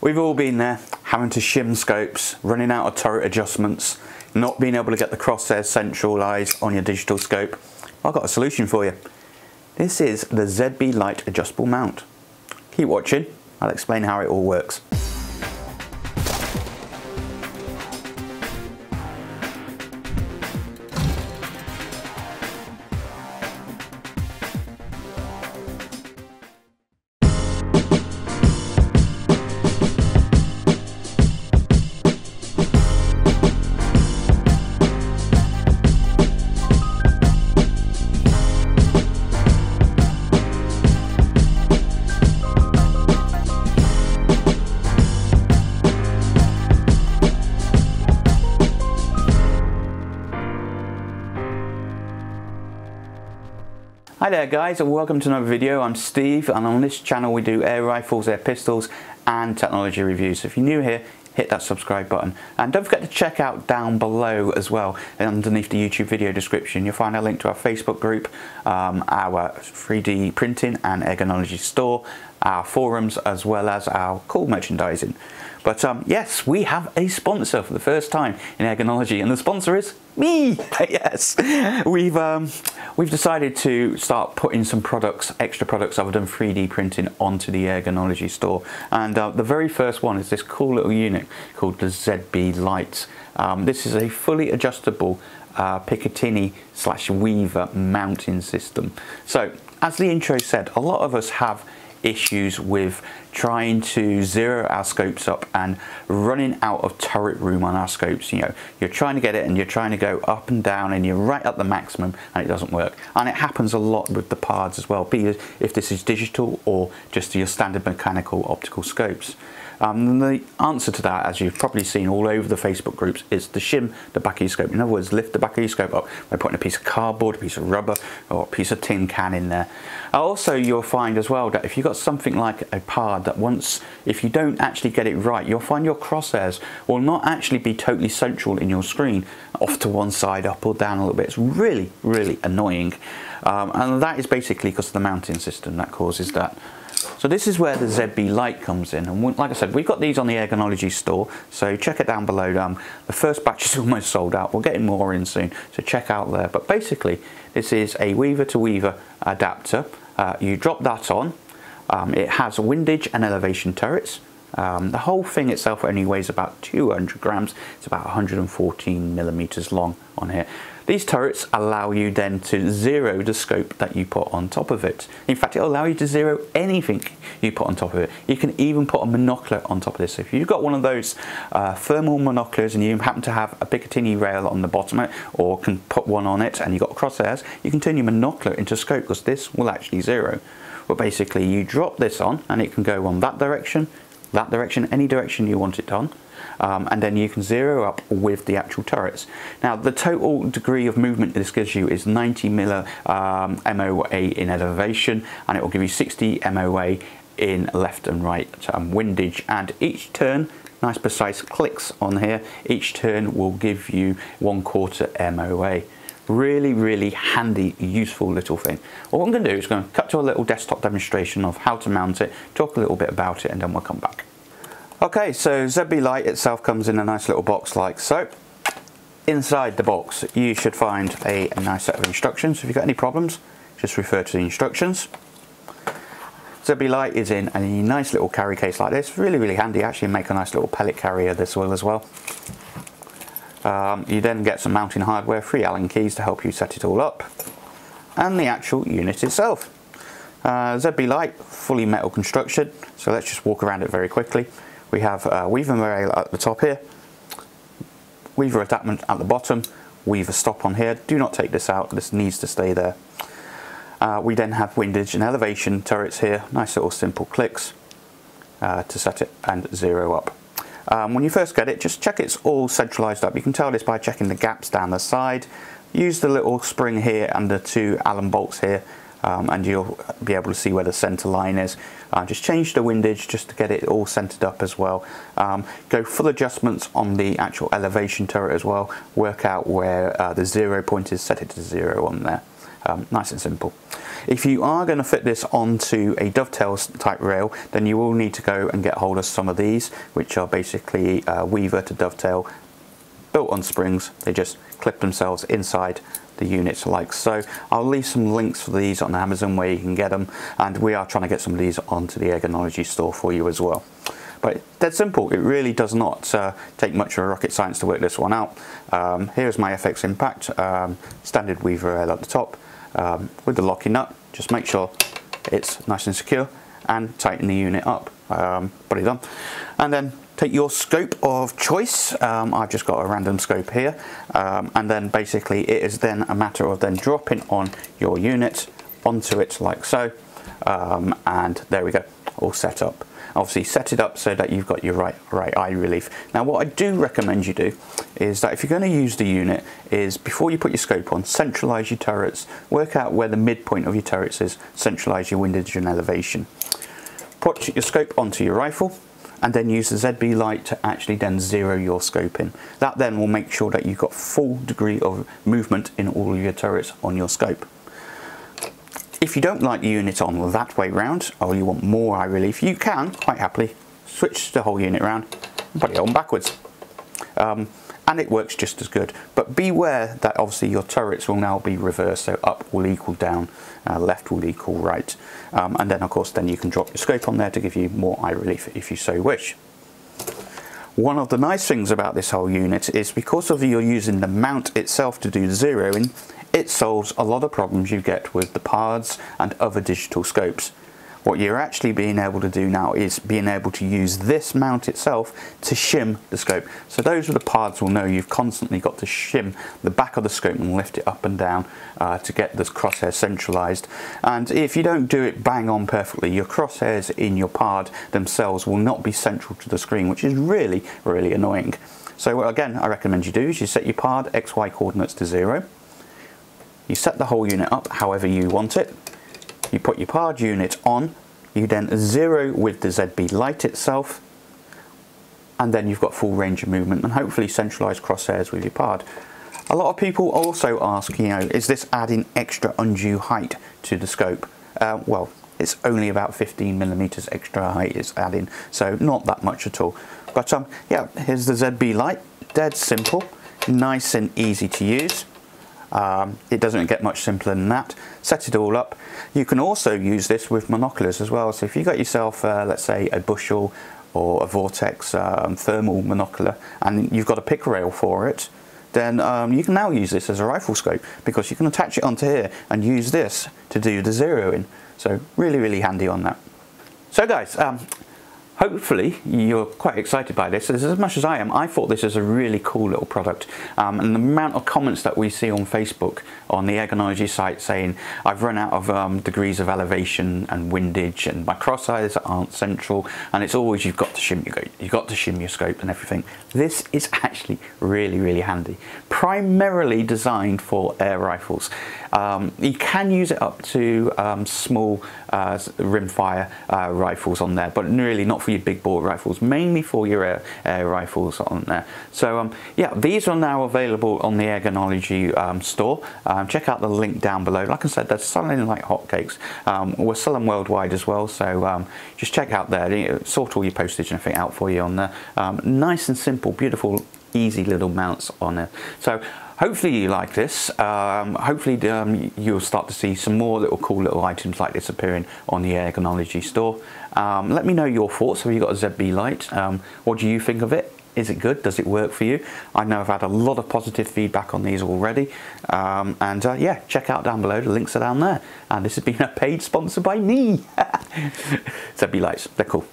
We've all been there, having to shim scopes, running out of turret adjustments, not being able to get the crosshairs centralised on your digital scope. I've got a solution for you. This is the ZB Lite adjustable mount. Keep watching, I'll explain how it all works. Hi there guys, and welcome to another video. I'm Steve, and on this channel we do air rifles, air pistols and technology reviews. So if you're new here, hit that subscribe button, and don't forget to check out down below as well, underneath the YouTube video description, you'll find a link to our Facebook group, our 3D printing and Airgunology Store, our forums, as well as our cool merchandising. But yes, we have a sponsor for the first time in Airgunology, and the sponsor is me. Yes, we've decided to start putting some products, extra products other than 3D printing, onto the Airgunology Store. And the very first one is this cool little unit called the ZB Lite. This is a fully adjustable Picatinny/Weaver mounting system. So, as the intro said, a lot of us have issues with trying to zero our scopes up and running out of turret room on our scopes. You know, you're trying to get it and you're trying to go up and down and you're right at the maximum and it doesn't work. And it happens a lot with the PARDs as well, be it if this is digital or just your standard mechanical optical scopes. The answer to that, as you've probably seen all over the Facebook groups, is to shim the back of your scope. In other words, lift the back of your scope up by putting a piece of cardboard, a piece of rubber, or a piece of tin can in there. Also, you'll find as well that if you've got something like a PARD that if you don't actually get it right, you'll find your crosshairs will not actually be totally central in your screen, off to one side, up or down a little bit. It's really, really annoying. And that is basically because of the mounting system that causes that. So this is where the ZB Lite comes in, and like I said, we've got these on the Airgunology Store, so check it down below. The first batch is almost sold out, we're getting more in soon, so check out there. But basically, this is a Weaver to Weaver adapter. You drop that on, it has windage and elevation turrets. The whole thing itself only weighs about 200 grams, it's about 114 millimeters long on here. These turrets allow you then to zero the scope that you put on top of it. In fact, it'll allow you to zero anything you put on top of it. You can even put a monocular on top of this. So if you've got one of those thermal monoculars and you happen to have a Picatinny rail on the bottom of it, or can put one on it and you've got crosshairs, you can turn your monocular into scope, because this will actually zero. But basically you drop this on and it can go on that direction, any direction you want it on. And then you can zero up with the actual turrets. Now, the total degree of movement this gives you is 90 MOA in elevation, and it will give you 60 MOA in left and right windage. And each turn, nice precise clicks on here, each turn will give you 1/4 MOA. Really, really handy, useful little thing. Well, what I'm going to do is going to cut to a little desktop demonstration of how to mount it, talk a little bit about it, and then we'll come back. Okay, so ZB Lite itself comes in a nice little box like so. Inside the box you should find a nice set of instructions. If you've got any problems, just refer to the instructions. ZB Lite is in a nice little carry case like this. Really, really handy. Actually make a nice little pellet carrier this will as well. You then get some mounting hardware, 3 Allen keys to help you set it all up, and the actual unit itself. ZB Lite, fully metal construction, so let's just walk around it very quickly. We have Weaver rail at the top here, Weaver attachment at the bottom, Weaver stop on here. Do not take this out, this needs to stay there. We then have windage and elevation turrets here, nice little simple clicks to set it and zero up. When you first get it, just check it's all centralized up. You can tell this by checking the gaps down the side. Use the little spring here and the 2 Allen bolts here, and you'll be able to see where the center line is. Just change the windage just to get it all centered up as well. Go full adjustments on the actual elevation turret as well. Work out where the 0 point is, set it to 0 on there. Nice and simple. If you are going to fit this onto a dovetail type rail, then you will need to go and get hold of some of these, which are basically weaver to dovetail, built on springs. They just clip themselves inside the units like so. I'll leave some links for these on Amazon where you can get them, and we are trying to get some of these onto the Airgunology store for you as well. But that's simple. It really does not take much of a rocket science to work this one out. Here's my FX Impact, standard weaver rail at the top, with the locking nut. Just make sure it's nice and secure and tighten the unit up. Put it on, and then take your scope of choice. I've just got a random scope here, and then basically it is then a matter of then dropping on your unit onto it like so, and there we go, all set up. Obviously set it up so that you've got your right eye relief. Now what I do recommend you do is that if you're going to use the unit, is before you put your scope on, centralise your turrets, work out where the midpoint of your turrets is, centralise your windage and elevation. Put your scope onto your rifle, and then use the ZB Lite to actually then zero your scope in. That then will make sure that you've got full degree of movement in all of your turrets on your scope. If you don't like the unit on that way round, or you want more eye relief, you can quite happily switch the whole unit around and put it on backwards. And it works just as good. But beware that obviously your turrets will now be reversed, so up will equal down, left will equal right. And then of course then you can drop your scope on there to give you more eye relief if you so wish. One of the nice things about this whole unit is because of you're using the mount itself to do the zeroing, it solves a lot of problems you get with the PARDs and other digital scopes. What you're actually being able to do now is being able to use this mount itself to shim the scope. So those with the PARDs will know you've constantly got to shim the back of the scope and lift it up and down to get the crosshair centralized. And if you don't do it bang on perfectly, your crosshairs in your PARD themselves will not be central to the screen, which is really, really annoying. So what again I recommend you do is you set your PARD XY coordinates to 0. You set the whole unit up however you want it. You put your PARD unit on, you then zero with the ZB Lite itself, and then you've got full range of movement and hopefully centralized crosshairs with your PARD. A lot of people also ask, you know, is this adding extra undue height to the scope? Well, it's only about 15mm extra height it's adding, so not that much at all. But yeah, here's the ZB Lite, dead simple, nice and easy to use. It doesn't get much simpler than that. Set it all up. You can also use this with monoculars as well. So if you got yourself, let's say, a bushel or a vortex thermal monocular, and you've got a pick rail for it, then you can now use this as a rifle scope, because you can attach it onto here and use this to do the zeroing. So really, really handy on that. So guys, hopefully you're quite excited by this. As much as I am, I thought this is a really cool little product. And the amount of comments that we see on Facebook on the Airgunology site saying, I've run out of degrees of elevation and windage and my crosshairs aren't central, and it's always you've got to shim your scope, you've got to shim your scope and everything. This is actually really, really handy. Primarily designed for air rifles. You can use it up to small rimfire rifles on there, but really not for your big bore rifles, mainly for your air rifles on there. So yeah, these are now available on the Airgunology store. Check out the link down below. Like I said, they're selling like hotcakes. We're selling worldwide as well, so just check out there, sort all your postage and everything out for you on there. Nice and simple, beautiful, easy little mounts on it. So hopefully you like this. Hopefully you'll start to see some more little cool little items like this appearing on the Airgunology store. Let me know your thoughts. Have you got a ZB Lite? What do you think of it? Is it good? Does it work for you? I know I've had a lot of positive feedback on these already. Yeah, check out down below. The links are down there. And this has been a paid sponsor by me. ZB Lites, they're cool.